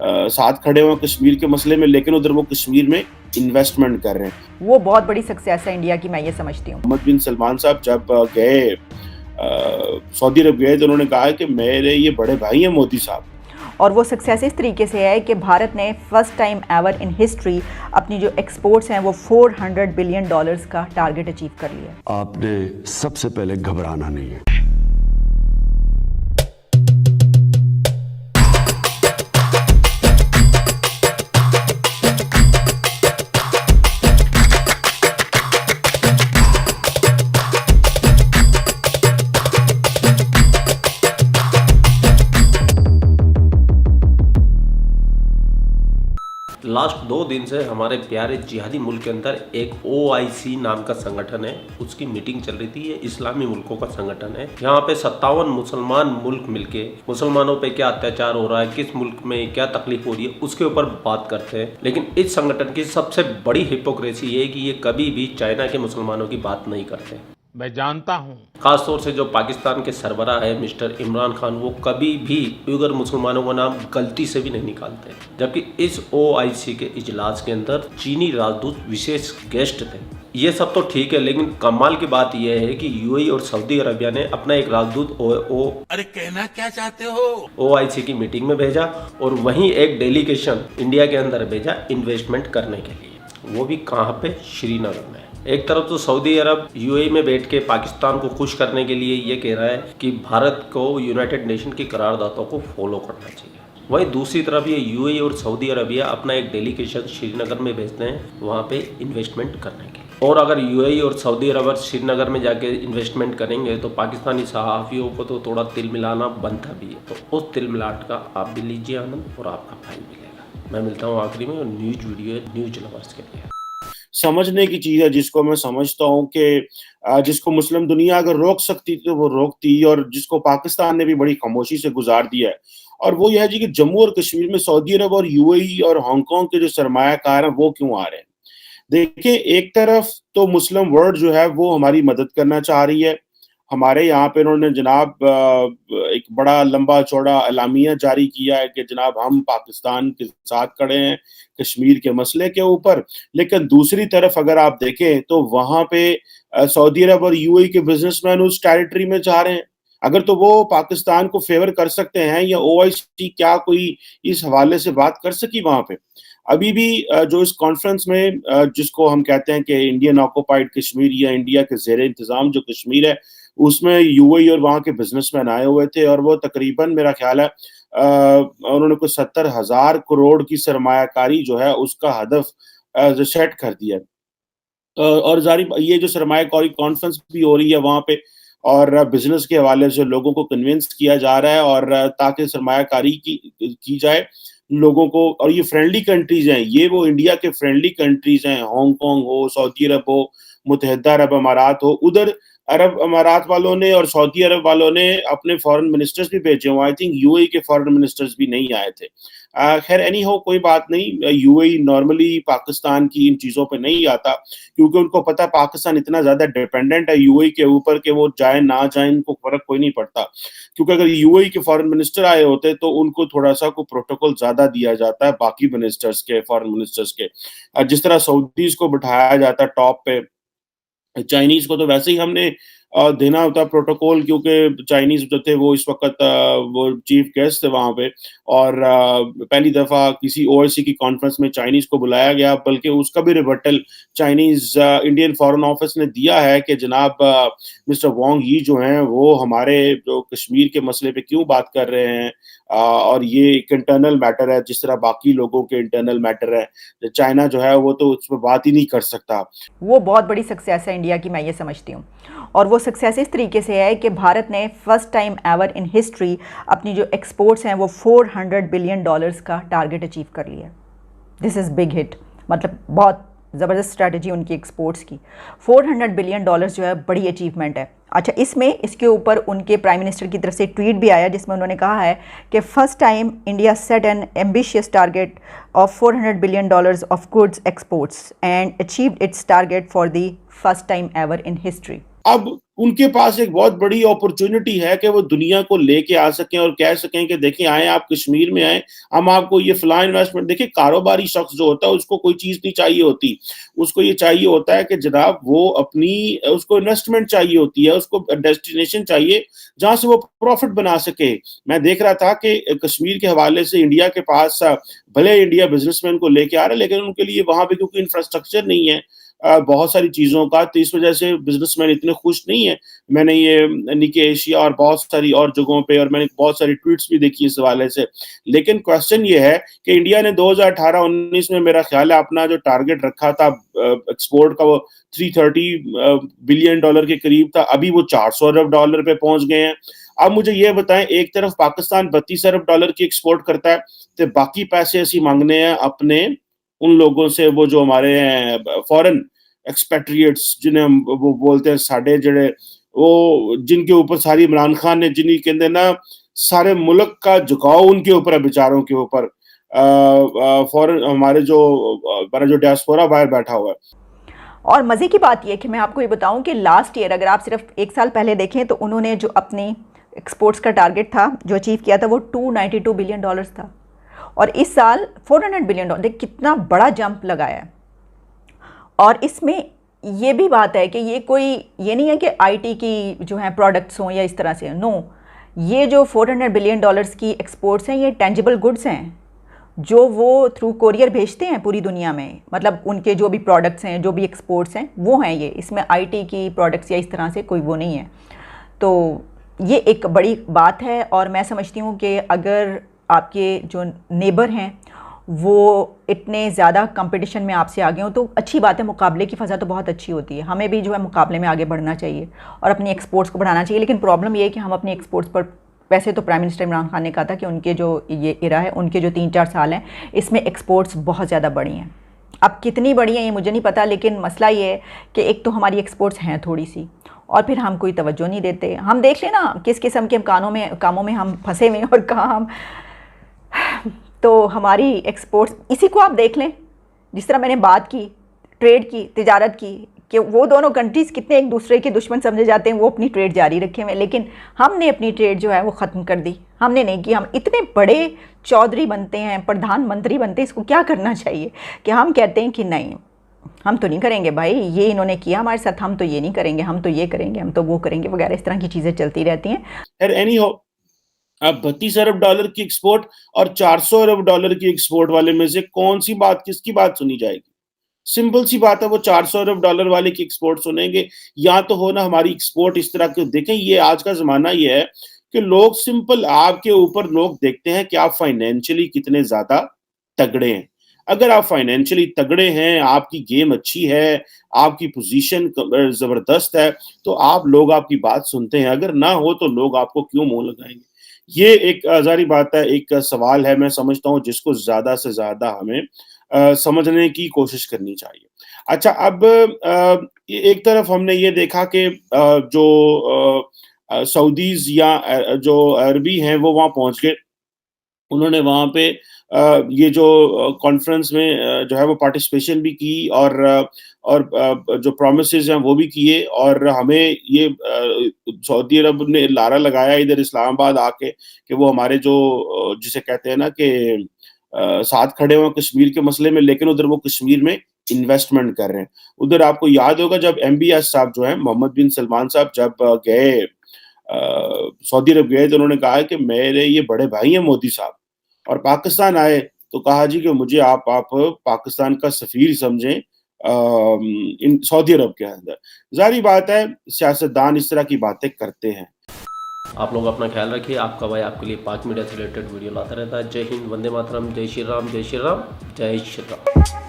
साथ खड़े हुए हैं कश्मीर के मसले में, लेकिन उधर वो कश्मीर में इन्वेस्टमेंट कर रहे हैं। वो बहुत बड़ी सक्सेस है इंडिया की, मैं ये समझती हूँ। मोहम्मद बिन सलमान साहब जब गए सऊदी अरब गए तो उन्होंने कहा कि मेरे ये बड़े भाई हैं मोदी साहब। और वो सक्सेस इस तरीके से है कि भारत ने first time ever in history अपनी जो एक्सपोर्ट्स हैं वो $400 बिलियन का टारगेट अचीव कर लिया। आपने सबसे पहले घबराना नहीं है। लास्ट 2 दिन से हमारे प्यारे जिहादी मुल्क के अंदर एक OIC नाम का संगठन है, उसकी मीटिंग चल रही थी। ये इस्लामी मुल्कों का संगठन है। यहाँ पे 57 मुसलमान मुल्क मिलके मुसलमानों पे क्या अत्याचार हो रहा है, किस मुल्क में क्या तकलीफ हो रही है, उसके ऊपर बात करते हैं। लेकिन इस संगठन की सबसे बड़ी हिपोक्रेसी ये है कि ये कभी भी चाइना के मुसलमानों की बात नहीं करते। मैं जानता हूं, खासतौर से जो पाकिस्तान के सरबराह है मिस्टर इमरान खान, वो कभी भी उइगर मुसलमानों का नाम गलती से भी नहीं निकालते। जबकि इस OIC के इजलास के अंदर चीनी राजदूत विशेष गेस्ट थे। ये सब तो ठीक है, लेकिन कमाल की बात यह है कि UAE और सऊदी अरबिया ने अपना एक राजदूत अरे कहना क्या चाहते हो, OIC की मीटिंग में भेजा और वहीं एक डेलीगेशन इंडिया के अंदर भेजा इन्वेस्टमेंट करने के लिए। वो भी कहाँ पे? श्रीनगर में। एक तरफ तो सऊदी अरब UAE में बैठ के पाकिस्तान को खुश करने के लिए ये कह रहा है कि भारत को यूनाइटेड नेशन की करारदादों को फॉलो करना चाहिए। वहीं दूसरी तरफ ये UAE और सऊदी अरबिया अपना एक डेलीगेशन श्रीनगर में भेजते हैं वहाँ पे इन्वेस्टमेंट करने के लिए। और अगर UAE और सऊदी अरब श्रीनगर में जाके इन्वेस्टमेंट करेंगे तो पाकिस्तानी सहाफ़ियों को तो थोड़ा तिल मिलाना बनता भी है। तो उस तिल मिलाट का आप भी लीजिए आनंद और आपका फाइल मिलेगा। मैं मिलता हूँ आखिरी में, और न्यूज वीडियो है न्यूज लवर्स के लिए। समझने की चीज है जिसको मैं समझता हूँ कि जिसको मुस्लिम दुनिया अगर रोक सकती थी तो वो रोकती, और जिसको पाकिस्तान ने भी बड़ी खामोशी से गुजार दिया है। और वो यह है जी कि जम्मू और कश्मीर में सऊदी अरब और UAE और हांगकांग के जो सरमायाकार हैं वो क्यों आ रहे हैं। देखिए, एक तरफ तो मुस्लिम वर्ल्ड जो है वो हमारी मदद करना चाह रही है। हमारे यहाँ पे उन्होंने जनाब एक बड़ा लंबा चौड़ा एलामिया जारी किया है कि जनाब हम पाकिस्तान के साथ खड़े हैं कश्मीर के मसले के ऊपर। लेकिन दूसरी तरफ अगर आप देखें तो वहाँ पे सऊदी अरब और UAE के बिजनेसमैन उस टेरिटरी में जा रहे हैं। अगर तो वो पाकिस्तान को फेवर कर सकते हैं, या OIC क्या कोई इस हवाले से बात कर सकी वहाँ पे? अभी भी जो इस कॉन्फ्रेंस में जिसको हम कहते हैं कि इंडियन ऑक्युपाइड कश्मीर या इंडिया के ज़ेर इंतज़ाम जो कश्मीर है, उसमें UAE और वहाँ के बिजनेसमैन आए हुए थे, और वो तकरीबन मेरा ख्याल है उन्होंने कुछ 70,000 करोड़ की सरमायाकारी जो है उसका हदफ जो सेट कर दिया। और जारी ये जो सरमायाकारी कॉन्फ्रेंस भी हो रही है वहाँ पे, और बिजनेस के हवाले से लोगों को कन्विंस किया जा रहा है, और ताकि सरमायाकारी की जाए लोगों को। और ये फ्रेंडली कंट्रीज हैं, ये वो इंडिया के फ्रेंडली कंट्रीज हैं। हांगकांग हो, सऊदी अरब हो, मुत्तहिदा अरब अमारात हो। उधर अरब अमारात वालों ने और सऊदी अरब वालों ने अपने फॉरेन मिनिस्टर्स भी भेजे हुए। आई थिंक UAE के फॉरेन मिनिस्टर्स भी नहीं आए थे। खैर एनी हो, कोई बात नहीं। UAE नॉर्मली पाकिस्तान की इन चीज़ों पे नहीं आता, क्योंकि उनको पता है पाकिस्तान इतना ज़्यादा डिपेंडेंट है UAE के ऊपर कि वो जाए ना जाए इनको फ़र्क कोई नहीं पड़ता। क्योंकि अगर UAE के फॉरेन मिनिस्टर आए होते तो उनको थोड़ा-सा को प्रोटोकॉल ज़्यादा दिया जाता है बाकी मिनिस्टर्स के, फॉरेन मिनिस्टर्स के। जिस तरह सऊदीज़ को बिठाया जाता है टॉप पे, चाइनीज को तो वैसे ही हमने देना होता प्रोटोकॉल, क्योंकि चाइनीज जो थे वो इस वक्त वो चीफ गेस्ट थे वहाँ पे। और पहली दफ़ा किसी OIC की कॉन्फ्रेंस में चाइनीज को बुलाया गया, बल्कि उसका भी rebuttal Chinese Indian foreign office ने दिया है कि जनाब मिस्टर वांग यी जो हैं वो हमारे जो कश्मीर के मसले पे क्यों बात कर रहे हैं, और ये एक इंटरनल मैटर है जिस तरह बाकी लोगों के इंटरनल मैटर है। चाइना जो है वो तो उस पर बात ही नहीं कर सकता। वो बहुत बड़ी सक्सेस है इंडिया की, मैं ये समझती हूँ। और वो सक्सेस इस तरीके से है कि भारत ने first time ever in history अपनी जो एक्सपोर्ट्स हैं वो $400 बिलियन का टारगेट अचीव कर लिया। दिस इज़ बिग हिट, मतलब बहुत ज़बरदस्त स्ट्रैटेजी उनकी एक्सपोर्ट्स की। $400 बिलियन जो है बड़ी अचीवमेंट है। अच्छा, इसके ऊपर उनके प्राइम मिनिस्टर की तरफ से ट्वीट भी आया जिसमें उन्होंने कहा है कि first time India set N ambitious target of $400 billion of goods exports and achieved it's target for the first time ever in history. अब उनके पास एक बहुत बड़ी अपॉर्चुनिटी है कि वो दुनिया को लेके आ सकें और कह सकें कि देखिए आए आप कश्मीर में आए, हम आपको ये फलां इन्वेस्टमेंट। देखिए कारोबारी शख्स जो होता है उसको कोई चीज़ नहीं चाहिए होती, उसको ये चाहिए होता है कि जनाब वो अपनी उसको इन्वेस्टमेंट चाहिए होती है, उसको डेस्टिनेशन चाहिए जहाँ से वो प्रॉफिट बना सके। मैं देख रहा था कि कश्मीर के हवाले से इंडिया के पास भले इंडिया बिजनेसमैन को लेके आ रहा है, लेकिन उनके लिए वहाँ पे क्योंकि इंफ्रास्ट्रक्चर नहीं है बहुत सारी चीज़ों का, तो इस वजह से बिजनेसमैन इतने खुश नहीं है। मैंने ये निकी एशिया और बहुत सारी और जगहों पे और मैंने बहुत सारी ट्वीट्स भी देखी इस हवाले से। लेकिन क्वेश्चन ये है कि इंडिया ने 2018-19 में मेरा ख्याल है अपना जो टारगेट रखा था एक्सपोर्ट का वो $330 बिलियन के करीब था, अभी वो $400 अरब पे पहुंच गए हैं। अब मुझे ये बताएं, एक तरफ पाकिस्तान $32 अरब की एक्सपोर्ट करता है, तो बाकी पैसे ऐसी मांगने हैं अपने उन लोगों से, वो जो हमारे हैं फॉरेन एक्सपेट्रिएट्स जिन्हें हम वो बोलते हैं साडे जड़े, वो जिनके ऊपर सारी इमरान खान ने जिन्हें कहते ना सारे मुल्क का झुकाव उनके ऊपर है, बेचारों के ऊपर फॉरेन हमारे जो हमारा जो डियास्पोरा बाहर बैठा हुआ है। और मज़े की बात यह कि मैं आपको ये बताऊं कि लास्ट ईयर अगर आप सिर्फ एक साल पहले देखें तो उन्होंने जो अपनी एक्सपोर्ट्स का टारगेट था जो अचीव किया था वो $292 बिलियन था, और इस साल $400 बिलियन। देख कितना बड़ा जंप लगाया है। और इसमें ये भी बात है कि ये नहीं है कि आईटी की जो है प्रोडक्ट्स हों या इस तरह से, नो, ये जो $400 बिलियन की एक्सपोर्ट्स हैं ये टेंजिबल गुड्स हैं जो वो थ्रू कोरियर भेजते हैं पूरी दुनिया में। मतलब उनके जो भी प्रोडक्ट्स हैं, जो भी एक्सपोर्ट्स हैं वो हैं ये, इसमें आईटी की प्रोडक्ट्स या इस तरह से कोई वो नहीं है। तो ये एक बड़ी बात है, और मैं समझती हूँ कि अगर आपके जो नेबर हैं वो इतने ज़्यादा कंपटीशन में आपसे आगे हों तो अच्छी बात है, मुकाबले की फ़ज़ा तो बहुत अच्छी होती है। हमें भी जो है मुकाबले में आगे बढ़ना चाहिए और अपनी एक्सपोर्ट्स को बढ़ाना चाहिए। लेकिन प्रॉब्लम ये है कि हम अपनी एक्सपोर्ट्स पर, वैसे तो प्राइम मिनिस्टर इमरान खान ने कहा था कि उनके जो ये इरा है, उनके जो 3-4 साल हैं, इसमें एक्सपोर्ट्स बहुत ज़्यादा बढ़ी हैं। अब कितनी बढ़ी हैं ये मुझे नहीं पता, लेकिन मसला ये है कि एक तो हमारी एक्सपोर्ट्स हैं थोड़ी सी, और फिर हम कोई तवज्जो नहीं देते। हम देख लें ना किस किस्म के कामों में हम फंसे हुए हैं और कहाँ हम, तो हमारी एक्सपोर्ट्स, इसी को आप देख लें, जिस तरह मैंने बात की ट्रेड की, तिजारत की, कि वो दोनों कंट्रीज़ कितने एक दूसरे के दुश्मन समझे जाते हैं, वो अपनी ट्रेड जारी रखे हुए, लेकिन हमने अपनी ट्रेड जो है वो ख़त्म कर दी। हमने नहीं की। हम इतने बड़े चौधरी बनते हैं, प्रधानमंत्री बनते हैं, इसको क्या करना चाहिए कि हम कहते हैं कि नहीं हम तो नहीं करेंगे भाई, ये इन्होंने किया हमारे साथ, हम तो ये नहीं करेंगे, हम तो ये करेंगे, हम तो वो करेंगे वगैरह, इस तरह की चीज़ें चलती रहती हैं। एनी हो, अब $32 अरब की एक्सपोर्ट और $400 अरब की एक्सपोर्ट वाले में से कौन सी बात किसकी बात सुनी जाएगी? सिंपल सी बात है, वो $400 अरब वाले की एक्सपोर्ट सुनेंगे, या तो हो ना हमारी एक्सपोर्ट इस तरह के। देखें ये आज का जमाना ये है कि लोग सिंपल आपके ऊपर लोग देखते हैं कि आप फाइनेंशियली कितने ज्यादा तगड़े हैं। अगर आप फाइनेंशियली तगड़े हैं, आपकी गेम अच्छी है, आपकी पोजीशन जबरदस्त है, तो आप लोग आपकी बात सुनते हैं। अगर ना हो तो लोग आपको क्यों मुंह लगाएंगे? ये एक जारी बात है, एक सवाल है, मैं समझता हूँ जिसको ज्यादा से ज्यादा हमें समझने की कोशिश करनी चाहिए। अच्छा, अब एक तरफ हमने ये देखा कि जो सऊदीज या जो अरबी हैं वो वहां पहुंच गए, उन्होंने वहां पे ये जो कॉन्फ्रेंस में जो है वो पार्टिसिपेशन भी की, और जो प्रोमिसेस हैं वो भी किए, और हमें ये सऊदी अरब ने लारा लगाया इधर इस्लामाबाद आके कि वो हमारे जो जिसे कहते हैं ना कि साथ खड़े हुए कश्मीर के मसले में, लेकिन उधर वो कश्मीर में इन्वेस्टमेंट कर रहे हैं। उधर आपको याद होगा जब MBS साहब जो है मोहम्मद बिन सलमान साहब जब गए सऊदी अरब गए, तो उन्होंने कहा कि मेरे ये बड़े भाई हैं मोदी साहब, और पाकिस्तान आए तो कहा जी कि मुझे आप पाकिस्तान का सफीर समझें इन सऊदी अरब के अंदर। जारी बात है सियासतदान इस तरह की बातें करते हैं। आप लोग अपना ख्याल रखिए। आपका भाई आपके लिए पाक मीडिया से रिलेटेड वीडियो लाता रहता है। जय हिंद, वंदे मातरम, जय श्री राम, जय श्री राम, जय श्री राम।